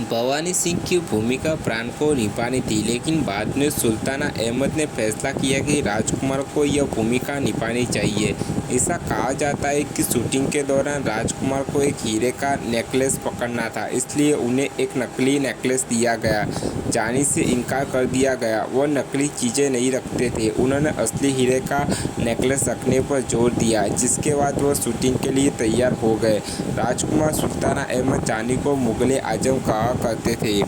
भवानी सिंह की भूमिका प्राण को निभानी थी, लेकिन बाद में सुल्ताना अहमद ने फैसला किया कि राजकुमार को यह भूमिका निभानी चाहिए। ऐसा कहा जाता है कि शूटिंग के दौरान राजकुमार को एक हीरे का नेकलेस पकड़ना था, इसलिए उन्हें एक नकली नेकलेस दिया गया। जाने से इनकार कर दिया गया। वह नकली चीज़ें नहीं रखते थे। उन्होंने असली हीरे का नेकलेस रखने पर जोर दिया, जिसके बाद वह शूटिंग के लिए तैयार हो गए। राजकुमार सुल्ताना अहमद जानी को मुगल आजम कहा करते थे।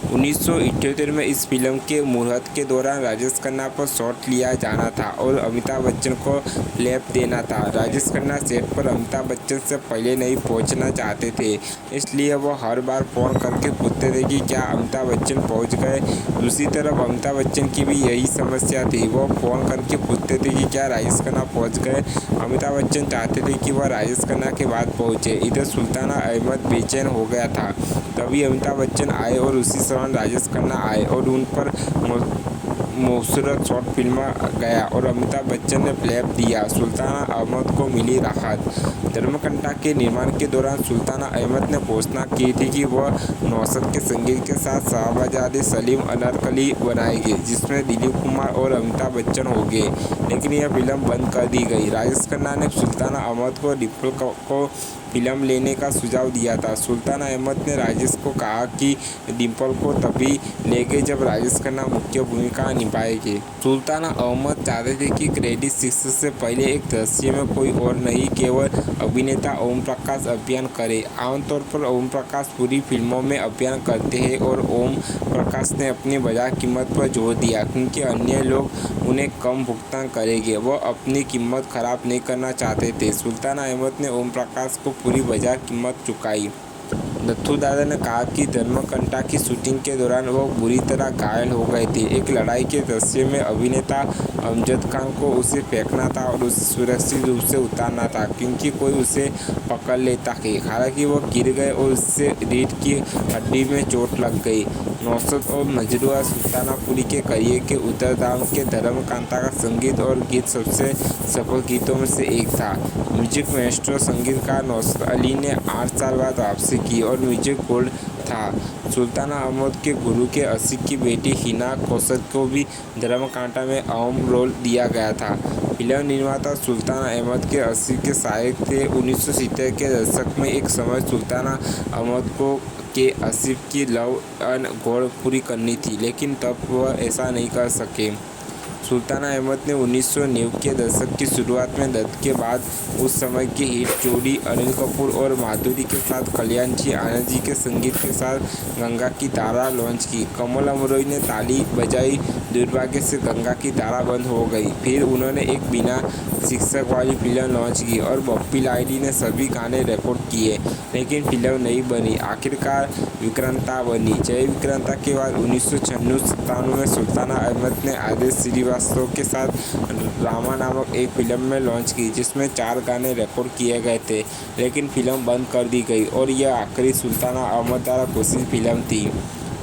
1978 में इस फिल्म के मुहूर्त के दौरान राजेश खन्ना पर शॉट लिया जाना था और अमिताभ बच्चन को लैप देना था। राजेश खन्ना सेट पर अमिताभ बच्चन से पहले नहीं पहुंचना चाहते थे, इसलिए वो हर बार फ़ोन करके पूछते थे कि क्या अमिताभ बच्चन पहुंच गए। दूसरी तरफ अमिताभ बच्चन की भी यही समस्या थी। वो फ़ोन करके पूछते थे कि क्या राजेश खन्ना पहुँच गए। अमिताभ बच्चन चाहते थे कि वह राजेश खन्ना के बाद पहुँचे। इधर सुल्ताना अहमद बेचैन हो गया था। तभी अमिताभ बच्चन आए और उसी समय राजेश खन्ना आए और उन पर खूबसूरत शॉट फिल्मा गया और अमिताभ बच्चन ने फ्लैप दिया। सुल्ताना अहमद को मिली राहत। धर्मकंटा के निर्माण के दौरान सुल्ताना अहमद ने घोषणा की थी कि वह नौशाद के संगीत के साथ शहबाजादे सलीम अनारकली बनाएंगे, जिसमें दिलीप कुमार और अमिताभ बच्चन होंगे, लेकिन यह फिल्म बंद कर दी गई। राजेश खन्ना ने सुल्ताना अहमद को डिम्पल को फिल्म लेने का सुझाव दिया था। सुल्ताना अहमद ने राजेश को कहा कि डिम्पल को तभी लेंगे जब राजेश खन्ना मुख्य भूमिका निभाएंगे। सुल्ताना अहमद चाहते थे कि क्रेडिट शीर्षक से पहले एक दृश्य में कोई और नहीं, केवल अभिनेता ओम प्रकाश अभिनय करे। आमतौर पर ओम प्रकाश पूरी फिल्मों में अभिनय करते हैं और ओम प्रकाश ने अपनी बाजार कीमत पर जोर दिया, क्योंकि अन्य लोग उन्हें कम भुगतान करेंगे। वह अपनी कीमत खराब नहीं करना चाहते थे। सुल्ताना अहमद ने ओम प्रकाश को पूरी बाजार कीमत चुकाई। नथु दादा ने कहा कि धर्मकंटा की शूटिंग के दौरान वो बुरी तरह घायल हो गए थे। एक लड़ाई के दृश्य में अभिनेता अमजद खान को उसे फेंकना था और उसे सुरक्षित रूप से उतारना था, क्योंकि कोई उसे पकड़ लेता है। हालांकि वो गिर गए और उससे रीढ़ की हड्डी में चोट लग गई। नौशाद और मजरूह सुल्तानापुरी के करियर के उत्तरार्ध के धर्मकांता का संगीत और गीत सबसे सफल गीतों में से एक था। म्यूजिक मास्टर संगीतकार नौशाद अली ने 8 साल बाद वापसी की और म्यूजिक गोल्ड था। सुल्ताना अहमद के गुरु के आशिक की बेटी हिना कौसर को भी धर्मकांटा में अहम रोल दिया गया था। फिल्म निर्माता सुल्ताना अहमद के आशिक के सहायक थे। 1970 के दशक में एक समय सुल्ताना अहमद को के आसिफ की लव एंड गॉड पूरी करनी थी, लेकिन तब वह ऐसा नहीं कर सके। सुल्ताना अहमद ने 1990 के दशक की शुरुआत में दत्त के बाद उस समय की हिट जोड़ी अनिल कपूर और माधुरी के साथ कल्याण जी आनंद जी के संगीत के साथ गंगा की धारा लॉन्च की। कमल अमरोई ने ताली बजाई, दुर्भाग्य से गंगा की धारा बंद हो गई। फिर उन्होंने एक बिना शीर्षक वाली फिल्म लॉन्च की और बप्पी लाहिड़ी ने सभी गाने रिकॉर्ड किए, लेकिन फिल्म नहीं बनी। आखिरकार विक्रांता बनी। जय विक्रांता के बाद 1996-97 में सुल्ताना अहमद ने आदेश श्रीवास्तव के साथ रामा नामक एक फिल्म में लॉन्च की, जिसमें 4 गाने रिकॉर्ड किए गए थे, लेकिन फिल्म बंद कर दी गई और यह आखिरी सुल्ताना अहमद द्वारा घोषित फिल्म थी।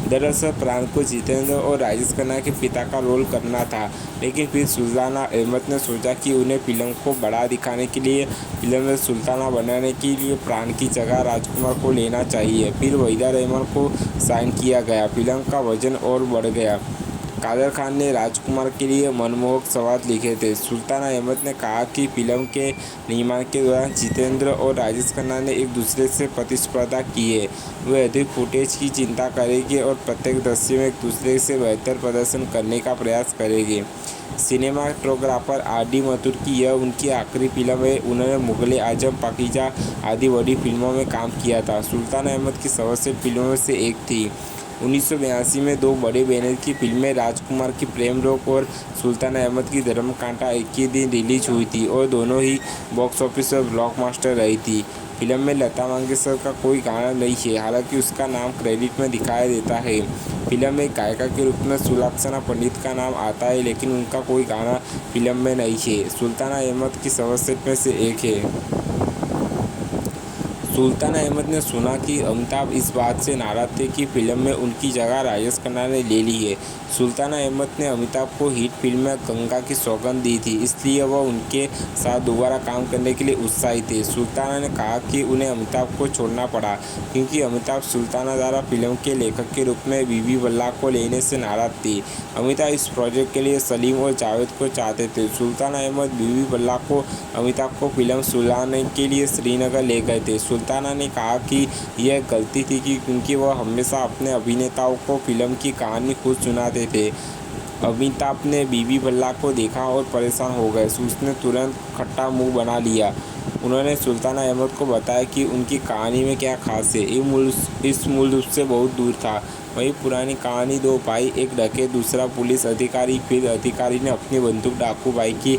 दरअसल प्राण को जितेंद्र और राजेश खन्ना के पिता का रोल करना था, लेकिन फिर सुल्ताना अहमद ने सोचा कि उन्हें फिल्म को बड़ा दिखाने के लिए फिल्म में सुल्ताना बनाने के लिए प्राण की जगह राजकुमार को लेना चाहिए। फिर वहीदा रहमान को साइन किया गया। फिल्म का वजन और बढ़ गया। कादर खान ने राजकुमार के लिए मनमोहक सवाल लिखे थे। सुल्ताना अहमद ने कहा कि फिल्म के निर्माण के दौरान जितेंद्र और राजेश खन्ना ने एक दूसरे से प्रतिस्पर्धा की है। वे अधिक फुटेज की चिंता करेंगे और प्रत्येक दृश्य में एक दूसरे से बेहतर प्रदर्शन करने का प्रयास करेंगे। Cinematographer RD. मथुर की यह उनकी आखिरी फिल्म है। उन्होंने मुगल आजम, पाकीजा आदि बड़ी फिल्मों में काम किया था। सुल्ताना अहमद की सर्वश्रेष्ठ फिल्मों में से एक थी। 1982 में 2 बड़े बैनर की फिल्में राजकुमार की प्रेम रोग और सुल्ताना अहमद की धर्मकांटा एक ही दिन रिलीज हुई थी और दोनों ही बॉक्स ऑफिस पर ब्लॉकबस्टर रही थी। फिल्म में लता मंगेशकर का कोई गाना नहीं है, हालांकि उसका नाम क्रेडिट में दिखाई देता है। फिल्म में गायिका के रूप में सुलक्षणा पंडित का नाम आता है, लेकिन उनका कोई गाना फिल्म में नहीं है। सुल्ताना अहमद की सर्वश्रेष्ठ में से एक है। सुल्तान अहमद ने सुना कि अमिताभ इस बात से नाराज थे कि फिल्म में उनकी जगह राजेश खन्ना ने ले ली है। सुल्तान अहमद ने अमिताभ को हिट फिल्म में गंगा की सौगंध दी थी, इसलिए वह उनके साथ दोबारा काम करने के लिए उत्साहित थे। सुल्ताना ने कहा कि उन्हें अमिताभ को छोड़ना पड़ा क्योंकि अमिताभ सुल्ताना द्वारा फिल्म के लेखक के रूप में बीबी बल्ला को लेने से नाराज थे। अमिताभ इस प्रोजेक्ट के लिए सलीम और जावेद को चाहते थे। सुल्तान अहमद बीबी बल्ला को अमिताभ को फिल्म सुलाने के लिए श्रीनगर ले गए थे। सुल्ताना ने कहा कि यह गलती थी क्योंकि वह हमेशा अपने अभिनेताओं को फिल्म की कहानी खुद सुनाते थे। अमिताभ ने बीबी बल्ला को देखा और परेशान हो गए। उसने तुरंत खट्टा मुंह बना लिया। उन्होंने सुल्ताना अहमद को बताया कि उनकी कहानी में क्या खास है। इस मूल रूप से बहुत दूर था। वही पुरानी कहानी दो भाई, एक डकैत दूसरा पुलिस अधिकारी। फिर अधिकारी ने अपनी बंदूक डाकू भाई की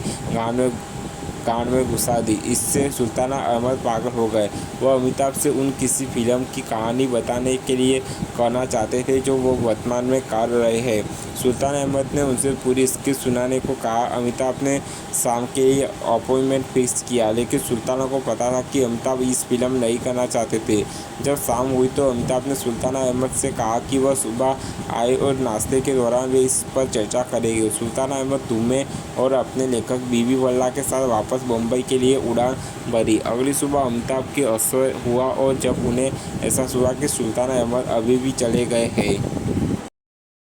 गांड में घुसा दी। इससे सुल्ताना अहमद पागल हो गए। वह अमिताभ से उन किसी फिल्म की कहानी बताने के लिए कहना चाहते थे जो वो वर्तमान में कर रहे हैं। सुल्तान अहमद ने उनसे पूरी स्क्रिप्ट सुनाने को कहा। अमिताभ ने शाम के लिए अपॉइंटमेंट फिक्स किया, लेकिन सुल्ताना को पता था कि अमिताभ इस फिल्म नहीं करना चाहते थे। जब शाम हुई तो अमिताभ ने सुल्ताना अहमद से कहा कि वह सुबह आए और नाश्ते के दौरान वे इस पर चर्चा करेंगे। सुल्ताना अहमद धूमे और अपने लेखक बीबी बल्ला के साथ वापस मुंबई के लिए उड़ान भरी। अगली सुबह अमिताभ के असर हुआ और जब उन्हें एहसास हुआ कि सुल्तान अहमद अभी भी चले गए हैं।